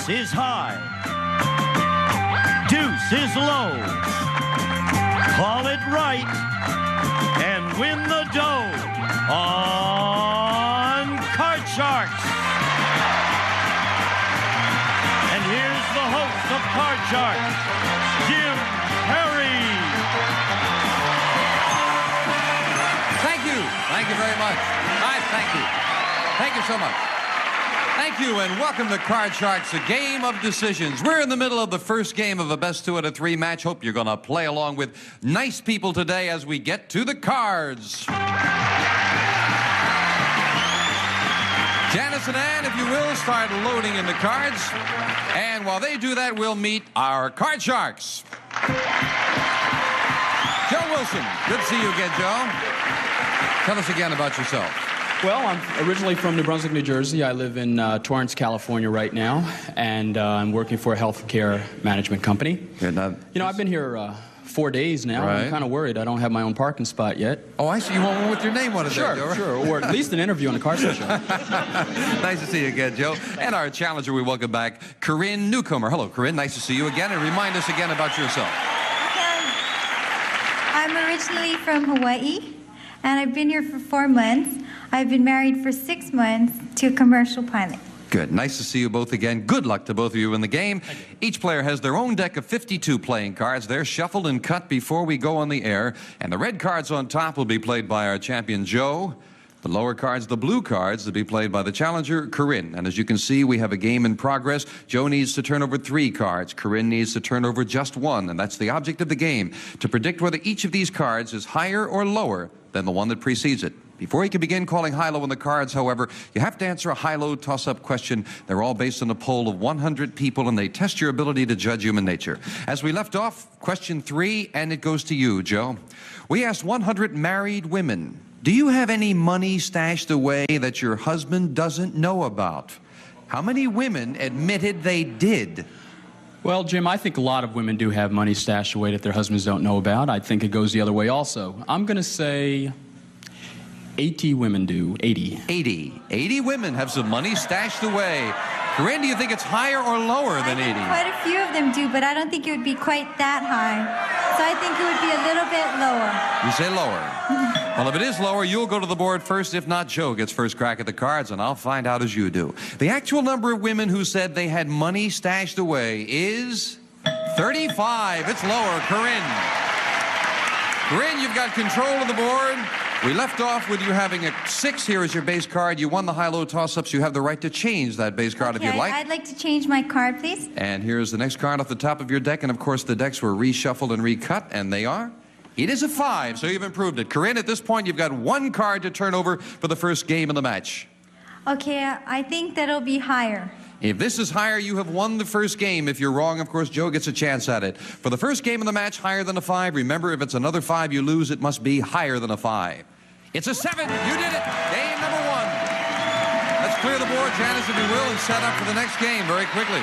Ace is high. Deuce is low. Call it right and win the dough on Card Sharks. And here's the host of Card Sharks, Jim Perry. Thank you. Thank you very much. Thank you. Thank you so much. Thank you, and welcome to Card Sharks, a game of decisions. We're in the middle of the first game of a best 2 out of 3 match. Hope you're going to play along with nice people today as we get to the cards. Janice and Ann, if you will, start loading in the cards. And while they do that, we'll meet our Card Sharks. Joe Wilson. Good to see you again, Joe. Tell us again about yourself. Well, I'm originally from New Brunswick, New Jersey. I live in Torrance, California right now, and I'm working for a healthcare management company. You know, I've been here 4 days now. Right. I'm kind of worried. I don't have my own parking spot yet. Oh, I see. You want one with your name on it. Sure, there, Joe. Sure, or at least an interview on the Carson Show. Nice to see you again, Joe. And our challenger, we welcome back Corinne Newcomer. Hello, Corinne. Nice to see you again, and remind us again about yourself. Okay. I'm originally from Hawaii, and I've been here for 4 months. I've been married for 6 months to a commercial pilot. Good. Nice to see you both again. Good luck to both of you in the game. Each player has their own deck of 52 playing cards. They're shuffled and cut before we go on the air. And the red cards on top will be played by our champion, Joe. The lower cards, the blue cards, to be played by the challenger, Corinne. And as you can see, we have a game in progress. Joe needs to turn over 3 cards. Corinne needs to turn over just 1. And that's the object of the game, to predict whether each of these cards is higher or lower than the one that precedes it. Before you can begin calling high-low on the cards, however, you have to answer a high-low toss-up question. They're all based on a poll of 100 people, and they test your ability to judge human nature. As we left off, question 3, and it goes to you, Joe. We asked 100 married women, do you have any money stashed away that your husband doesn't know about? How many women admitted they did? Well, Jim, I think a lot of women do have money stashed away that their husbands don't know about. I think it goes the other way also. I'm going to say 80 women do. 80. 80 women have some money stashed away. Corinne, do you think it's higher or lower than 80? Quite a few of them do, but I don't think it would be quite that high. So I think it would be a little bit lower. You say lower. Well, if it is lower, you'll go to the board first. If not, Joe gets first crack at the cards, and I'll find out as you do. The actual number of women who said they had money stashed away is 35. It's lower. Corinne. Corinne, you've got control of the board. We left off with you having a 6 here as your base card. You won the high-low toss-ups. You have the right to change that base card if you'd like. I'd like to change my card, please. And here's the next card off the top of your deck. And, of course, the decks were reshuffled and recut, and they are. It is a 5, so you've improved it. Corinne, at this point, you've got 1 card to turn over for the first game of the match. Okay, I think that'll be higher. If this is higher, you have won the first game. If you're wrong, of course, Joe gets a chance at it. For the first game of the match, higher than a 5. Remember, if it's another 5 you lose, it must be higher than a 5. It's a 7. You did it. Game number 1. Let's clear the board, Janice, if you will, and set up for the next game very quickly.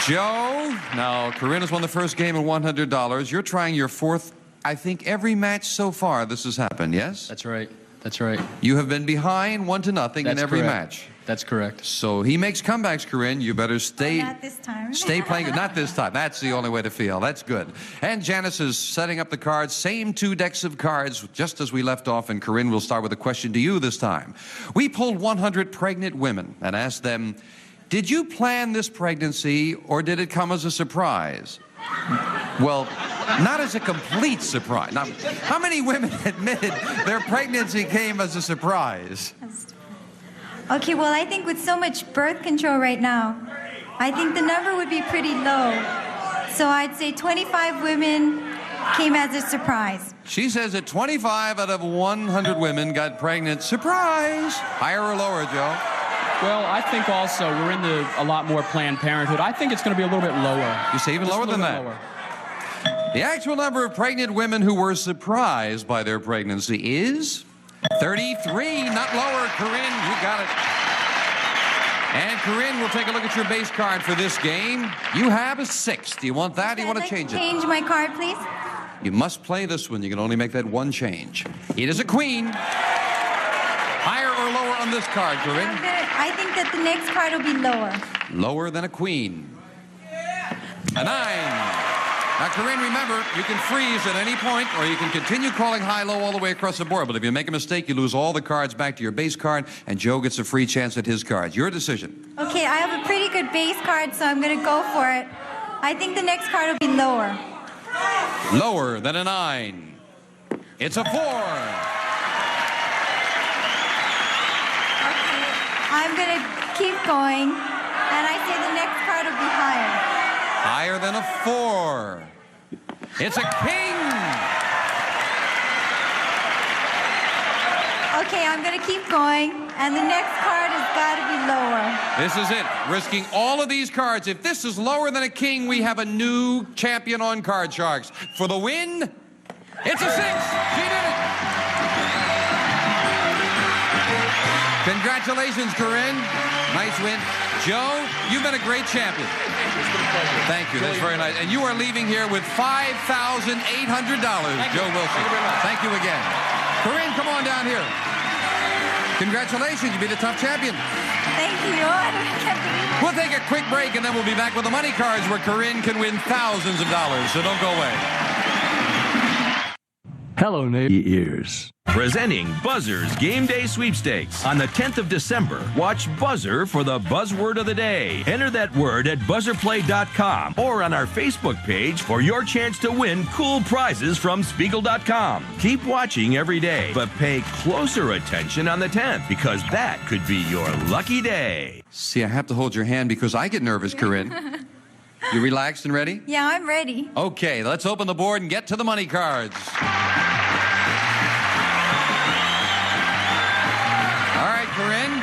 Joe, now Corinne has won the first game of $100. You're trying your 4th, I think, every match so far this has happened, yes? That's right. That's right. You have been behind 1-0 in every match. That's correct. So he makes comebacks, Corinne. You better stay. Not this time. Stay playing. Not this time. That's the only way to feel. That's good. And Janice is setting up the cards. Same 2 decks of cards, just as we left off. And Corinne will start with a question to you this time. We pulled 100 pregnant women and asked them, did you plan this pregnancy or did it come as a surprise? Well, not as a complete surprise. Now, how many women admitted their pregnancy came as a surprise? Okay, well, I think with so much birth control right now, I think the number would be pretty low. So I'd say 25 women came as a surprise. She says that 25 out of 100 women got pregnant. Surprise! Higher or lower, Joe? Well, I think also we're into a lot more Planned Parenthood. I think it's going to be a little bit lower. You say even lower than that? Lower. The actual number of pregnant women who were surprised by their pregnancy is 33, not lower. Corinne, you got it. And Corinne, we'll take a look at your base card for this game. You have a 6. Do you want that? Or do you want to change it? Change my card, please. You must play this one. You can only make that 1 change. It is a queen. Higher or lower on this card, Corinne? I think that the next card will be lower. Lower than a queen. A 9. Now, Corinne, remember, you can freeze at any point, or you can continue calling high-low all the way across the board. But if you make a mistake, you lose all the cards back to your base card, and Joe gets a free chance at his cards. Your decision. Okay, I have a pretty good base card, so I'm going to go for it. I think the next card will be lower. Lower than a 9. It's a 4. Okay, I'm going to keep going, and I say the next card will be higher. Higher than a 4. It's a king. Okay, I'm going to keep going, and the next card has got to be lower. This is it. Risking all of these cards. If this is lower than a king, we have a new champion on Card Sharks. For the win, it's a 6. She did it. Congratulations, Corinne. Nice win. Joe, you've been a great champion. Thank you. That's very nice. And you are leaving here with $5,800, Joe Wilson. Thank you again. Corinne, come on down here. Congratulations. You beat a tough champion. Thank you. We'll take a quick break, and then we'll be back with the money cards where Corinne can win thousands of dollars. So don't go away. Hello, Navy ears. Presenting Buzzr's Game Day Sweepstakes. On the 10th of December, watch Buzzer for the buzzword of the day. Enter that word at buzzerplay.com or on our Facebook page for your chance to win cool prizes from Spiegel.com. Keep watching every day, but pay closer attention on the 10th because that could be your lucky day. See, I have to hold your hand because I get nervous, Corinne. You relaxed and ready? Yeah, I'm ready. Okay, let's open the board and get to the money cards. Corinne.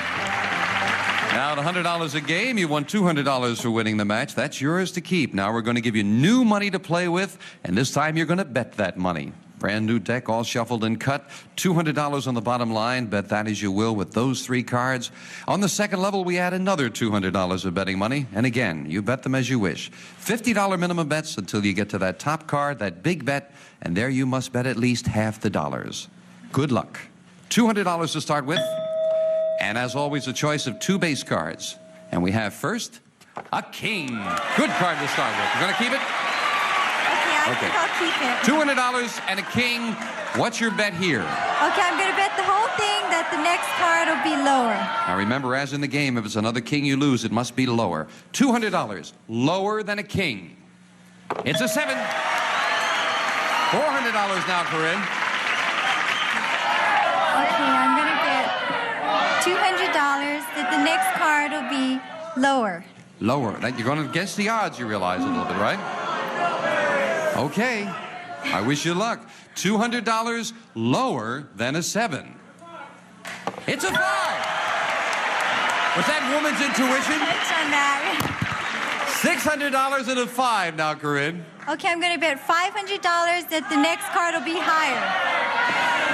Now at $100 a game, you won $200 for winning the match. That's yours to keep. Now we're going to give you new money to play with, and this time you're going to bet that money. Brand new deck, all shuffled and cut. $200 on the bottom line. Bet that as you will with those 3 cards. On the second level, we add another $200 of betting money. And again, you bet them as you wish. $50 minimum bets until you get to that top card, that big bet, and there you must bet at least half the dollars. Good luck. $200 to start with. And as always, a choice of 2 base cards. And we have first, a king. Good card to start with. You're going to keep it? I think I'll keep it. $200 and a king. What's your bet here? Okay, I'm going to bet the whole thing that the next card will be lower. Now remember, as in the game, if it's another king you lose, it must be lower. $200, lower than a king. It's a 7. $400 now, Corinne. Okay, I'm going to bet $200 that the next card will be lower. Lower. That you're going against the odds, you realize a little bit, right? Okay. I wish you luck. $200 lower than a 7. It's a 5. Was that woman's intuition? It's on that. $600 and a 5 now, Corinne. Okay, I'm going to bet $500 that the next card will be higher.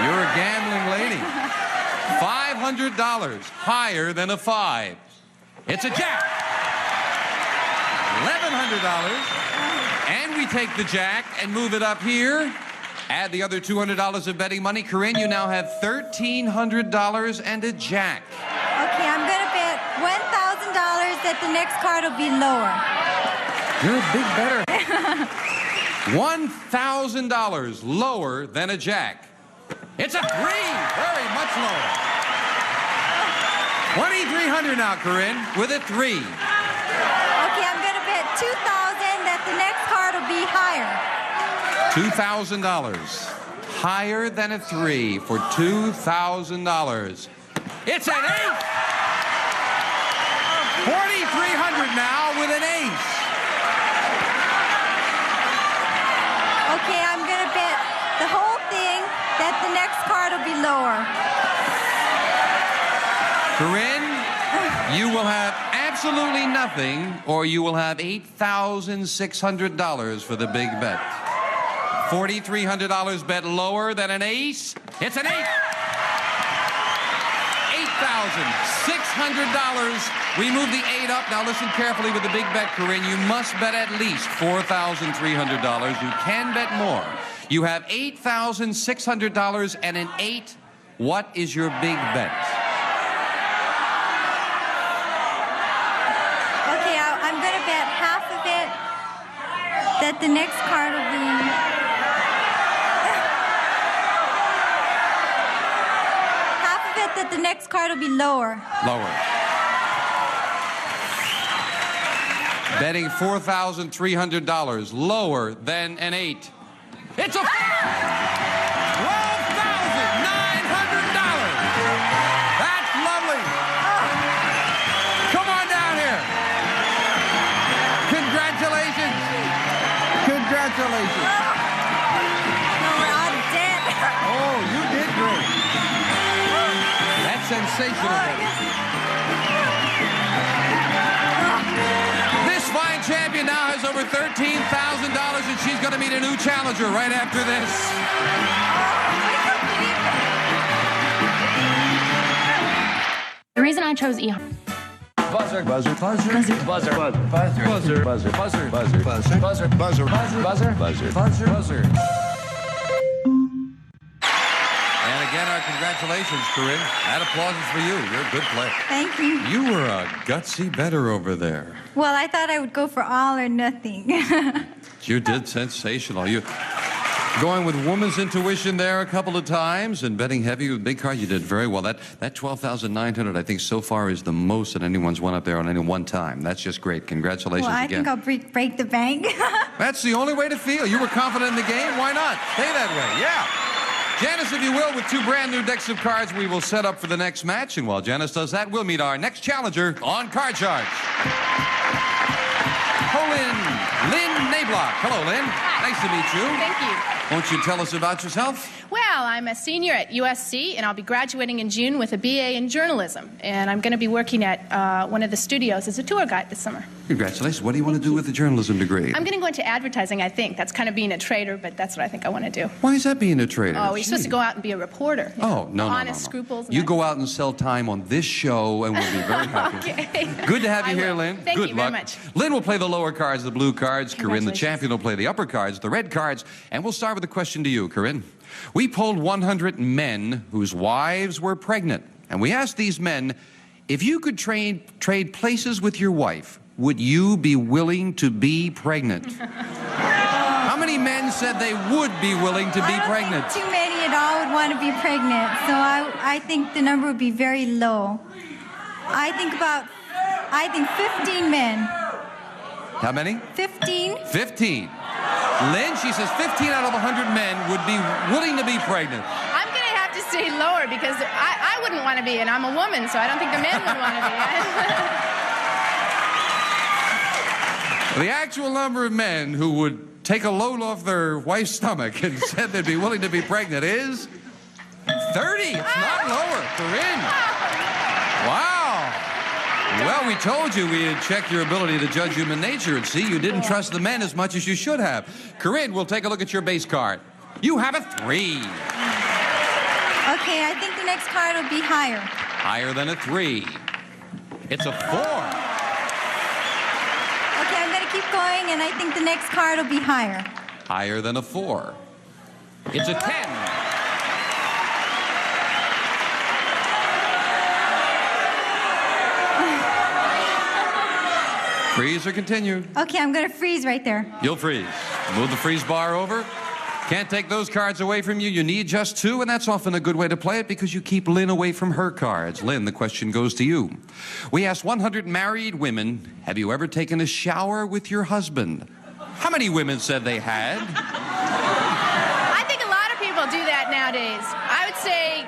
You're a gambling lady. $500 higher than a 5. It's a jack. $1,100. And we take the jack and move it up here. Add the other $200 of betting money. Corinne, you now have $1,300 and a jack. Okay, I'm going to bet $1,000 that the next card will be lower. You're a big better. $1,000 lower than a jack. It's a 3. Very much lower. $2,300 now, Corinne, with a 3. Okay, I'm going to bet $2,000 that the next card will be higher. $2,000. Higher than a 3 for $2,000. It's an 8. $4,300 now with an ace. Okay, I'm going to bet the whole thing that the next card will be lower. Corinne, you will have absolutely nothing, or you will have $8,600 for the big bet. $4,300 bet lower than an ace. It's an 8. $8,600. We move the 8 up. Now listen carefully with the big bet, Corinne. You must bet at least $4,300. You can bet more. You have $8,600 and an 8. What is your big bet? Okay, that the next card will be... Half of it that the next card will be lower. Lower. Betting $4,300. Lower than an 8. It's a $12,900. That's lovely. Come on down here. Congratulations. Congratulations. No, we're out of debt. Oh, you did great. That's sensational. This fine champion now has over $13,000, and she's going to meet a new challenger right after this. The reason I chose E. Buzzer, buzzer, buzzer, buzzer, buzzer, buzzer, buzzer, buzzer, buzzer, buzzer, buzzer, buzzer, buzzer, buzzer, buzzer, buzzer, buzzer. And again, our congratulations, Corinne. That applause is for you. You're a good player. Thank you. You were a gutsy bettor over there. Well, I thought I would go for all or nothing. You did sensational. You going with woman's intuition there a couple of times and betting heavy with big card. You did very well. That $12,900, I think, so far is the most that anyone's won up there on any one time. That's just great. Congratulations Well, I again. think I'll break the bank. That's the only way to feel. You were confident in the game. Why not? Stay that way. Yeah. Janice, if you will, with 2 brand new decks of cards, we will set up for the next match. And while Janice does that, we'll meet our next challenger on Card Charge. Lynn Nablock. Hello, Lynn. Hi. Nice to meet you. Thank you. Won't you tell us about yourself? Well, I'm a senior at USC, and I'll be graduating in June with a BA in journalism. And I'm going to be working at one of the studios as a tour guide this summer. Congratulations. What do you want to do with the journalism degree? I'm going to go into advertising, I think. That's kind of being a trader, but that's what I think I want to do. Why is that being a trader? Oh, you're supposed to go out and be a reporter. Oh, no. Honest scruples. You go out and sell time on this show, and we'll be very happy. Okay. Good to have you I here, will. Lynn. Thank Good you luck. very much. Lynn will play the lower cards, the blue cards. Corinne, the Congratulations. champion, will play the upper cards, the red cards. And we'll start with a question to you, Corinne. We polled 100 men whose wives were pregnant. And we asked these men, if you could trade places with your wife, would you be willing to be pregnant? How many men said they would be willing to be pregnant? I don't think too many at all would want to be pregnant. So I think the number would be very low. I think 15 men. How many? 15. 15. Lynn, she says 15 out of 100 men would be willing to be pregnant. I'm going to have to stay lower because I wouldn't want to be, and I'm a woman, so I don't think the men would want to be. The actual number of men who would take a load off their wife's stomach and said they'd be willing to be pregnant is 30. It's not lower. Corinne. Wow. Well, we told you we had checked your ability to judge human nature, and see, you didn't trust the men as much as you should have. Corinne, we'll take a look at your base card. You have a 3. Okay, I think the next card will be higher. Higher than a 3. It's a 4. Okay, I'm going to keep going, and I think the next card will be higher. Higher than a 4. It's a 10. Freeze or continue? Okay, I'm going to freeze right there. You'll freeze. Move the freeze bar over. Can't take those cards away from you. You need just 2, and that's often a good way to play it because you keep Lynn away from her cards. Lynn, the question goes to you. We asked 100 married women, have you ever taken a shower with your husband? How many women said they had? I think a lot of people do that nowadays. I would say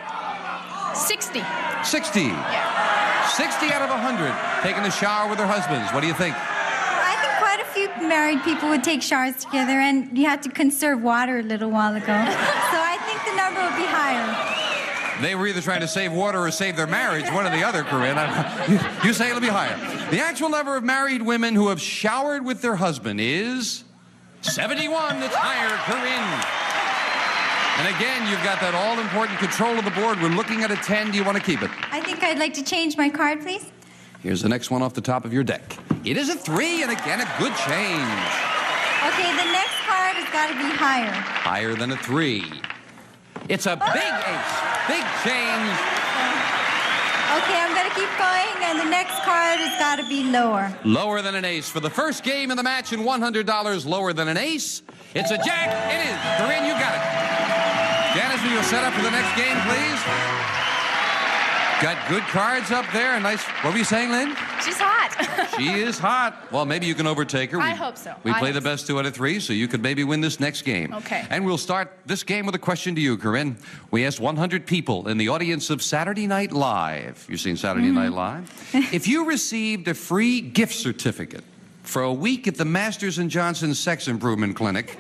60. 60. Yeah. 60 out of 100 taking a shower with their husbands. What do you think? I think quite a few married people would take showers together, and you had to conserve water a little while ago. So I think the number would be higher. They were either trying to save water or save their marriage, one or the other, Corinne. You say it'll be higher. The actual number of married women who have showered with their husband is 71. It's higher, Corinne. And again, you've got that all-important control of the board. We're looking at a 10. Do you want to keep it? I think I'd like to change my card, please. Here's the next one off the top of your deck. It is a 3, and again, a good change. Okay, the next card has got to be higher. Higher than a 3. It's a big ace. Big change. Okay, I'm going to keep going, and the next card has got to be lower. Lower than an ace. For the first game of the match and $100 lower than an ace, it's a jack. It is. Corinne, you got it. Janice, will you set up for the next game, please? Got good cards up there. Nice. What were you saying, Lynn? She's hot. She is hot. Well, maybe you can overtake her. I hope so. We play the best 2 out of 3, so you could maybe win this next game. Okay. And we'll start this game with a question to you, Corinne. We asked 100 people in the audience of Saturday Night Live. You've seen Saturday Night Live? If you received a free gift certificate for a week at the Masters and Johnson Sex Improvement Clinic,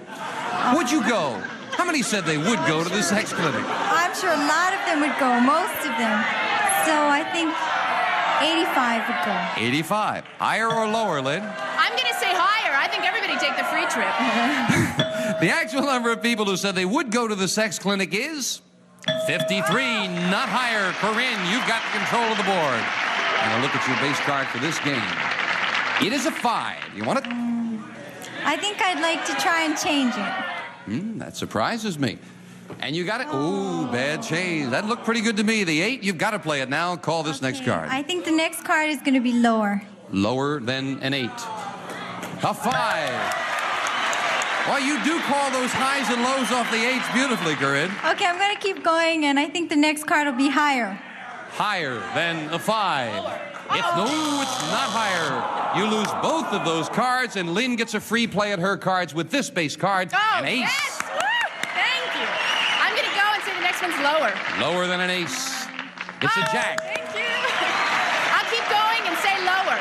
would you go? How many said they would go to the sex clinic? I'm sure a lot of them would go, most of them. So I think 85 would go. 85. Higher or lower, Lynn? I'm going to say higher. I think everybody take the free trip. The actual number of people who said they would go to the sex clinic is 53, not higher. Corinne, you've got control of the board. And a look at your base card for this game. It is a 5. You want it? I think I'd like to try and change it. That surprises me. And you got it. Ooh, bad change. That looked pretty good to me. The 8, you've got to play it now. Call this next card. I think the next card is going to be lower. Lower than an 8. A 5. Well, you do call those highs and lows off the 8s beautifully, Corinne. Okay, I'm going to keep going, and I think the next card will be higher. Higher than a 5. It's not higher. You lose both of those cards, and Lynn gets a free play at her cards with this base card, an ace. Yes! Woo! Thank you. I'm going to go and say the next one's lower. Lower than an ace. It's a jack. Thank you. I'll keep going and say lower.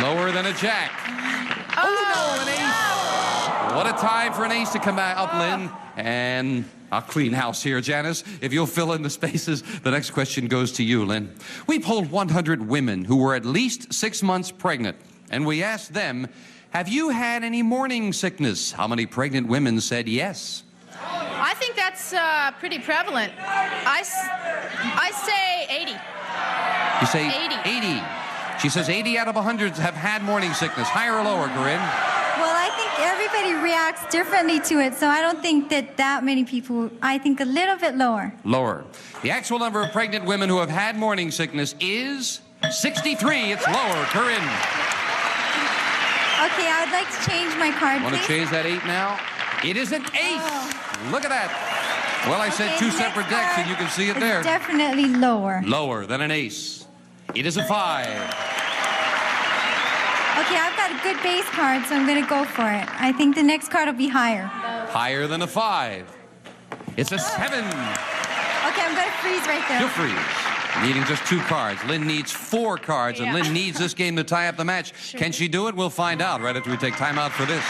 Lower than a jack. Oh, no, an ace. What a time for an ace to come back up, Lynn. And I'll clean house here, Janice. If you'll fill in the spaces, the next question goes to you, Lynn. We polled 100 women who were at least 6 months pregnant, and we asked them, have you had any morning sickness? How many pregnant women said yes? I think that's pretty prevalent. I say 80. You say 80. 80. She says 80 out of 100 have had morning sickness. Higher or lower, Corinne? Well, I think everybody reacts differently to it, so I don't think that many people. I think a little bit lower. Lower. The actual number of pregnant women who have had morning sickness is 63. It's lower. Corinne. Okay, I would like to change my card, Want to please. change that 8 now? It is an ace. Oh. Look at that. Well, I said 2 separate decks, and you can see it there. Definitely lower. Lower than an ace. It is a 5. Okay, I've got a good base card, so I'm going to go for it. I think the next card will be higher. Higher than a 5. It's a 7. Okay, I'm going to freeze right there. You'll freeze. Needing just 2 cards. Lynn needs 4 cards, and Lynn needs this game to tie up the match. Sure. Can she do it? We'll find out right after we take time out for this.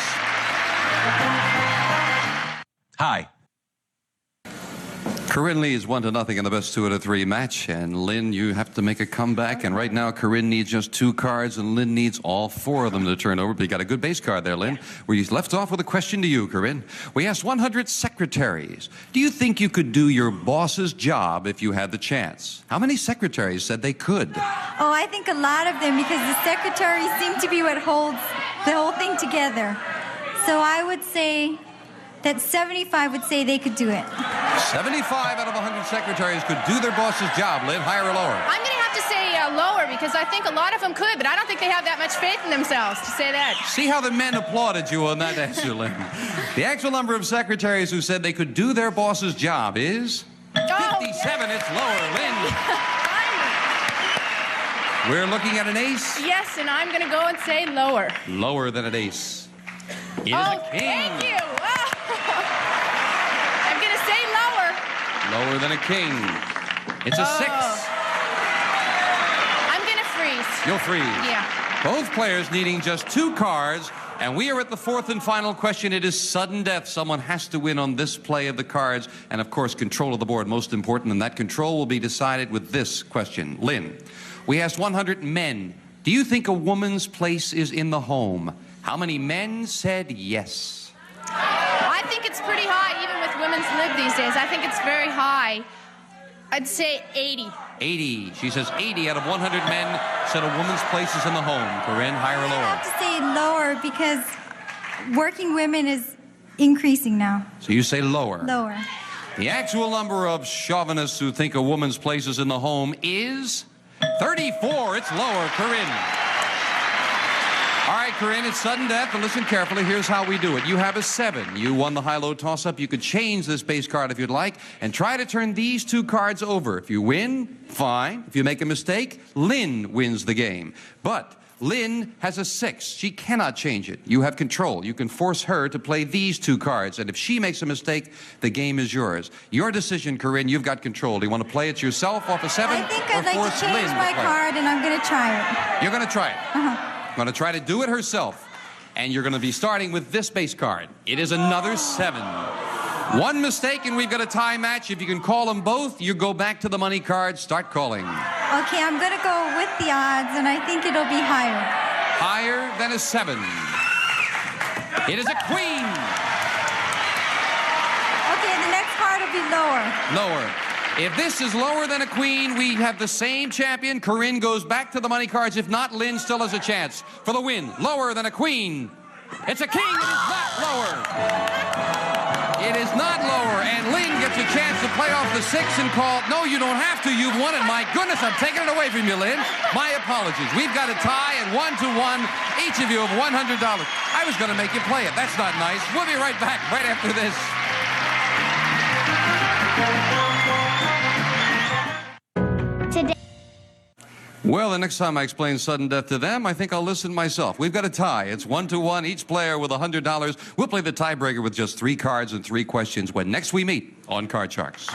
Hi. Corinne leads 1-0 in the best 2 out of 3 match, and Lynn, you have to make a comeback. And right now, Corinne needs just 2 cards, and Lynn needs all 4 of them to turn over. But you got a good base card there, Lynn. We left off with a question to you, Corinne. We asked 100 secretaries, do you think you could do your boss's job if you had the chance? How many secretaries said they could? Oh, I think a lot of them, because the secretaries seem to be what holds the whole thing together. So I would say that 75 would say they could do it. 75 out of 100 secretaries could do their boss's job. Lynn, higher or lower? I'm going to have to say lower, because I think a lot of them could, but I don't think they have that much faith in themselves to say that. See how the men applauded you on that answer, Lynn. The actual number of secretaries who said they could do their boss's job is 57. It's lower. Lynn. We're looking at an ace. Yes, and I'm going to go and say lower. Lower than an ace. It is a king. Thank you. Wow. I'm going to say lower. Lower than a king. It's a 6. I'm going to freeze. You'll freeze. Yeah. Both players needing just 2 cards, and we are at the 4th and final question. It is sudden death. Someone has to win on this play of the cards, and of course, control of the board, most important, and that control will be decided with this question. Lynn, we asked 100 men, do you think a woman's place is in the home? How many men said yes? I think it's pretty high, even with women's lib these days. I think it's very high. I'd say 80. 80. She says 80 out of 100 men said a woman's place is in the home. Corinne, higher or lower? I have to say lower, because working women is increasing now. So you say lower. Lower. The actual number of chauvinists who think a woman's place is in the home is 34. It's lower. Corinne. All right, Corinne, it's sudden death, but listen carefully. Here's how we do it. You have a 7. You won the high-low toss-up. You could change this base card if you'd like and try to turn these 2 cards over. If you win, fine. If you make a mistake, Lynn wins the game. But Lynn has a 6. She cannot change it. You have control. You can force her to play these 2 cards. And if she makes a mistake, the game is yours. Your decision, Corinne. You've got control. Do you want to play it yourself off a 7? I think I'd like to change my card, and I'm going to try it. You're going to try it? Going to try to do it herself. And you're going to be starting with this base card. It is another 7. 1 mistake, and we've got a tie match. If you can call them both, you go back to the money card. Start calling. Okay, I'm going to go with the odds, and I think it'll be higher. Higher than a 7. It is a queen. Okay, the next card will be lower. Lower. If this is lower than a queen, we have the same champion. Corinne goes back to the money cards. If not, Lynn still has a chance for the win. Lower than a queen. It's a king. It is not lower. It is not lower. And Lynn gets a chance to play off the 6 and call. No, you don't have to. You've won it. My goodness, I'm taking it away from you, Lynn. My apologies. We've got a tie and 1-1. Each of you have $100. I was going to make you play it. That's not nice. We'll be right back right after this. Well, the next time I explain sudden death to them, I think I'll listen myself. We've got a tie. It's 1-1, each player with $100. We'll play the tiebreaker with just 3 cards and 3 questions when next we meet on Card Sharks.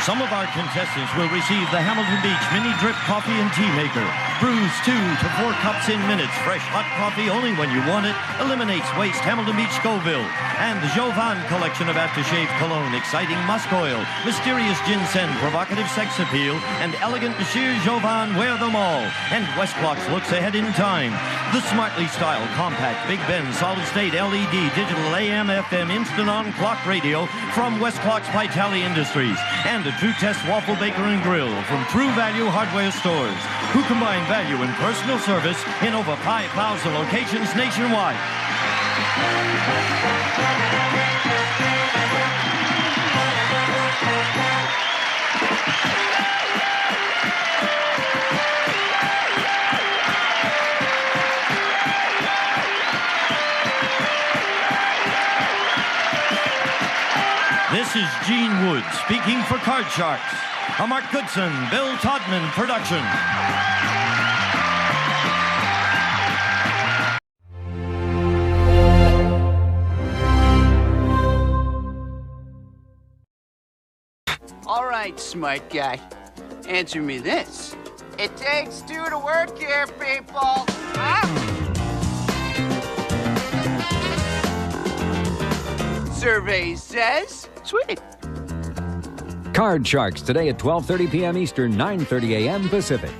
Some of our contestants will receive the Hamilton Beach Mini Drip Coffee and Tea Maker. Brews 2 to 4 cups in minutes. Fresh hot coffee only when you want it. Eliminates waste. Hamilton Beach Scoville. And the Jovan collection of aftershave cologne. Exciting musk oil. Mysterious ginseng. Provocative sex appeal. And elegant Monsieur Jovan. Wear them all. And Westclox looks ahead in time. The smartly styled, compact, Big Ben, solid-state LED, digital AM, FM, instant-on clock radio from Westclox Vitale Industries. And a True Test Waffle Baker and Grill from True Value Hardware Stores, who combine value and personal service in over 5,000 locations nationwide. This is Gene Wood speaking for Card Sharks, a Mark Goodson, Bill Todman production. All right, smart guy. Answer me this. It takes 2 to work here, people. Survey says, sweet. Card Sharks today at 12:30 p.m. Eastern, 9:30 a.m. Pacific.